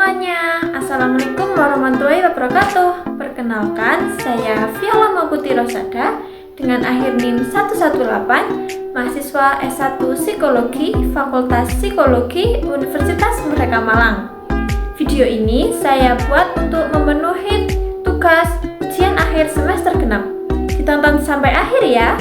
semuanya, Assalamualaikum warahmatullahi wabarakatuh. Perkenalkan, saya Viola Maputi Rosada dengan akhir NIM 118, mahasiswa S1 Psikologi, Fakultas Psikologi, Universitas Merdeka Malang. Video ini saya buat untuk memenuhi tugas ujian akhir semester genap. Ditonton sampai akhir ya.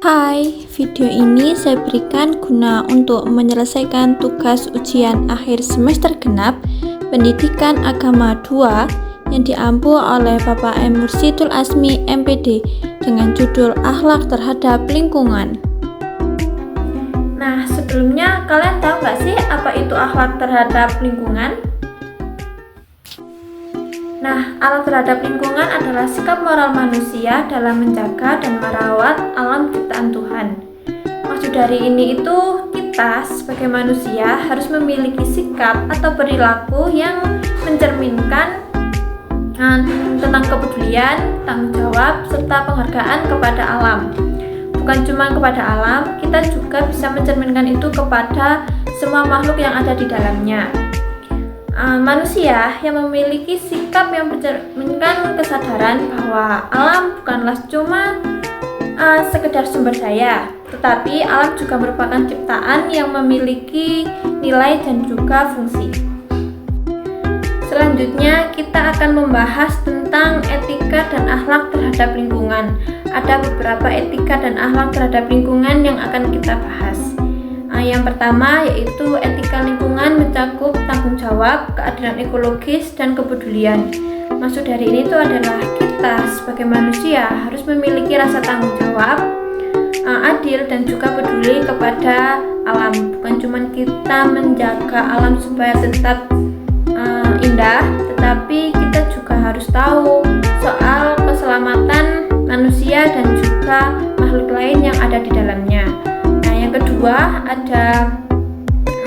Hai, video ini saya berikan guna untuk menyelesaikan tugas ujian akhir semester genap Pendidikan Agama 2 yang diampu oleh Bapak M. Mursyidul Asmi, MPD, dengan judul Akhlak Terhadap Lingkungan. Nah, sebelumnya kalian tahu nggak sih apa itu akhlak terhadap lingkungan? Nah, akhlak terhadap lingkungan adalah sikap moral manusia dalam menjaga dan merawat alam ciptaan Tuhan. Maksud dari ini itu kita sebagai manusia harus memiliki sikap atau perilaku yang mencerminkan tentang kepedulian, tanggung jawab, serta penghargaan kepada alam. Bukan cuma kepada alam, kita juga bisa mencerminkan itu kepada semua makhluk yang ada di dalamnya. Manusia yang memiliki sikap yang mencerminkan kesadaran bahwa alam bukanlah cuma sekedar sumber daya, tetapi alam juga merupakan ciptaan yang memiliki nilai dan juga fungsi. Selanjutnya kita akan membahas tentang etika dan akhlak terhadap lingkungan. Ada beberapa etika dan akhlak terhadap lingkungan yang akan kita bahas. Yang pertama yaitu etika lingkungan mencakup tanggung jawab, keadilan ekologis, dan kepedulian. Maksud dari ini itu adalah kita sebagai manusia harus memiliki rasa tanggung jawab, adil, dan juga peduli kepada alam. Bukan cuma kita menjaga alam supaya tetap indah, tetapi kita juga harus tahu soal keselamatan manusia dan juga makhluk lain yang ada di dalamnya. Yang kedua ada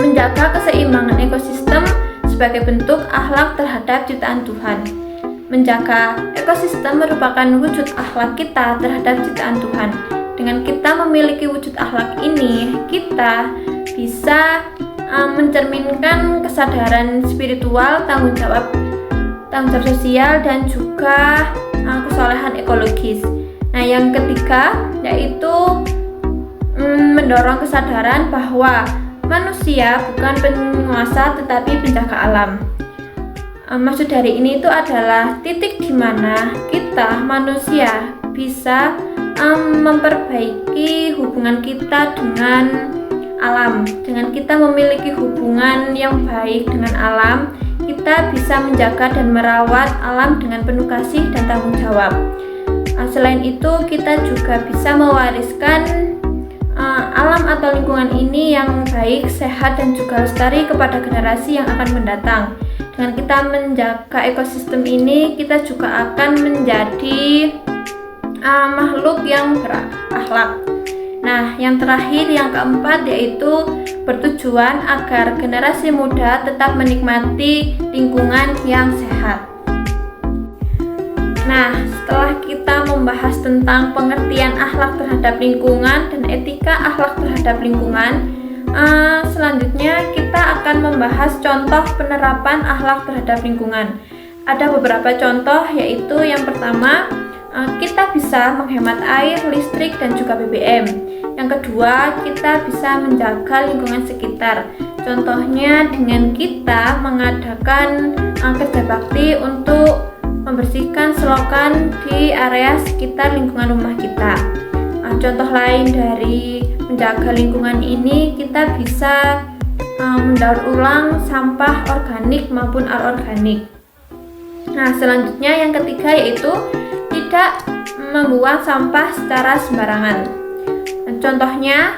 menjaga keseimbangan ekosistem sebagai bentuk akhlak terhadap ciptaan Tuhan. Menjaga ekosistem merupakan wujud akhlak kita terhadap ciptaan Tuhan. Dengan kita memiliki wujud akhlak ini, kita bisa mencerminkan kesadaran spiritual, tanggung jawab sosial, dan juga kesolehan ekologis. Nah, yang ketiga yaitu mendorong kesadaran bahwa manusia bukan penguasa tetapi penjaga alam. Maksud dari ini itu adalah titik di mana kita manusia bisa memperbaiki hubungan kita dengan alam. Dengan kita memiliki hubungan yang baik dengan alam, kita bisa menjaga dan merawat alam dengan penuh kasih dan tanggung jawab. Selain itu, kita juga bisa mewariskan alam atau lingkungan ini yang baik, sehat, dan juga lestari kepada generasi yang akan mendatang. Dengan kita menjaga ekosistem ini, kita juga akan menjadi makhluk yang berakhlak. Nah, yang terakhir, yang keempat, yaitu bertujuan agar generasi muda tetap menikmati lingkungan yang sehat. Nah, setelah kita membahas tentang pengertian akhlak terhadap lingkungan dan etika akhlak terhadap lingkungan, selanjutnya kita akan membahas contoh penerapan akhlak terhadap lingkungan. Ada beberapa contoh, yaitu yang pertama, kita bisa menghemat air, listrik, dan juga BBM. Yang kedua, kita bisa menjaga lingkungan sekitar. Contohnya dengan kita mengadakan kerja bakti untuk membersihkan selokan di area sekitar lingkungan rumah kita. Contoh lain dari menjaga lingkungan ini, kita bisa mendaur ulang sampah organik maupun anorganik. Nah, selanjutnya yang ketiga yaitu tidak membuang sampah secara sembarangan. Contohnya,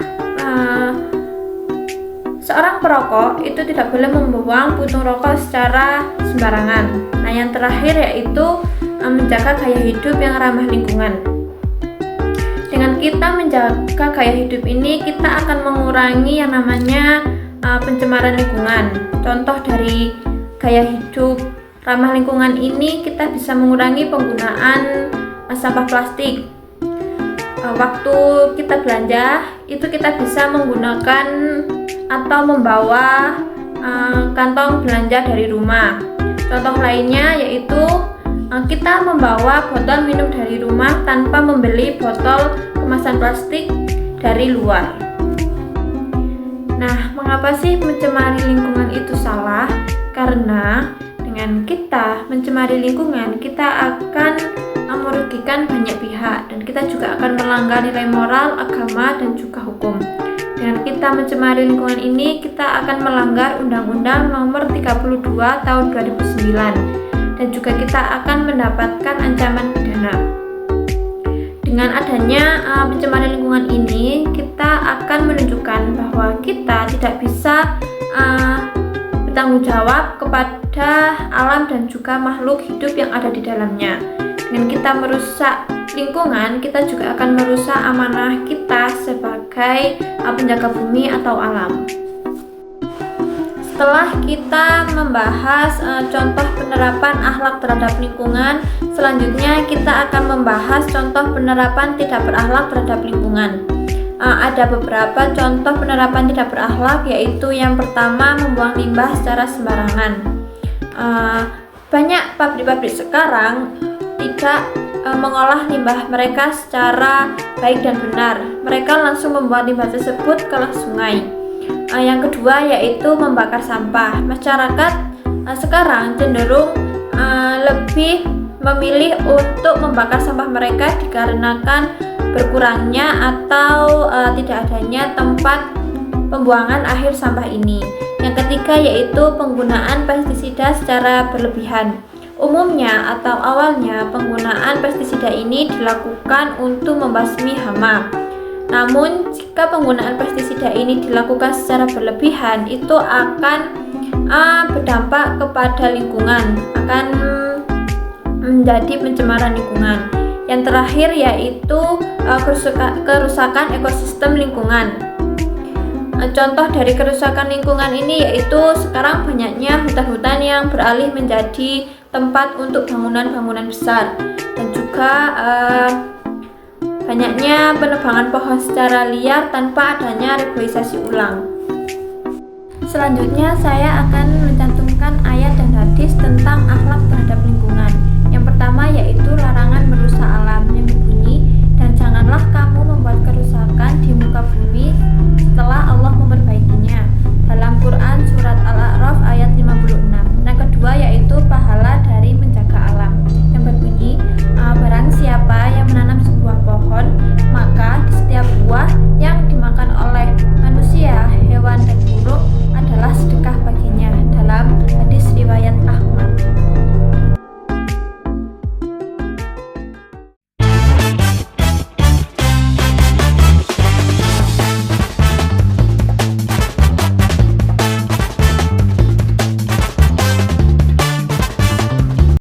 seorang perokok itu tidak boleh membuang puntung rokok secara sembarangan. Nah, yang terakhir yaitu menjaga gaya hidup yang ramah lingkungan. Dengan kita menjaga gaya hidup ini, kita akan mengurangi yang namanya pencemaran lingkungan. Contoh dari gaya hidup ramah lingkungan ini kita bisa mengurangi penggunaan sampah plastik. Waktu kita belanja itu kita bisa menggunakan atau membawa kantong belanja dari rumah. Contoh lainnya yaitu kita membawa botol minum dari rumah tanpa membeli botol kemasan plastik dari luar. Nah, mengapa sih mencemari lingkungan itu salah? Karena dengan kita mencemari lingkungan, kita akan merugikan banyak pihak dan kita juga akan melanggar nilai moral, agama, dan juga hukum. Dengan kita mencemari lingkungan ini, kita akan melanggar Undang-Undang Nomor 32 Tahun 2009 dan juga kita akan mendapatkan ancaman pidana. Dengan adanya pencemaran lingkungan ini, kita akan menunjukkan bahwa kita tidak bisa bertanggung jawab kepada alam dan juga makhluk hidup yang ada di dalamnya. Dengan kita merusak lingkungan, kita juga akan merusak amanah kita sebagai penjaga bumi atau alam. Setelah kita membahas contoh penerapan akhlak terhadap lingkungan, selanjutnya kita akan membahas contoh penerapan tidak berakhlak terhadap lingkungan. Ada beberapa contoh penerapan tidak berakhlak, yaitu yang pertama membuang limbah secara sembarangan. Banyak pabrik-pabrik sekarang tidak mengolah limbah mereka secara baik dan benar. Mereka langsung membuang limbah tersebut ke sungai. Yang kedua yaitu membakar sampah. Masyarakat sekarang cenderung lebih memilih untuk membakar sampah mereka dikarenakan berkurangnya atau tidak adanya tempat pembuangan akhir sampah ini. Yang ketiga yaitu penggunaan pestisida secara berlebihan. Umumnya atau awalnya penggunaan pestisida ini dilakukan untuk membasmi hama. Namun jika penggunaan pestisida ini dilakukan secara berlebihan, itu akan berdampak kepada lingkungan, akan menjadi pencemaran lingkungan. Yang terakhir yaitu kerusakan ekosistem lingkungan. Contoh dari kerusakan lingkungan ini yaitu sekarang banyaknya hutan-hutan yang beralih menjadi tempat untuk bangunan-bangunan besar dan juga banyaknya penebangan pohon secara liar tanpa adanya reboisasi ulang. Selanjutnya saya akan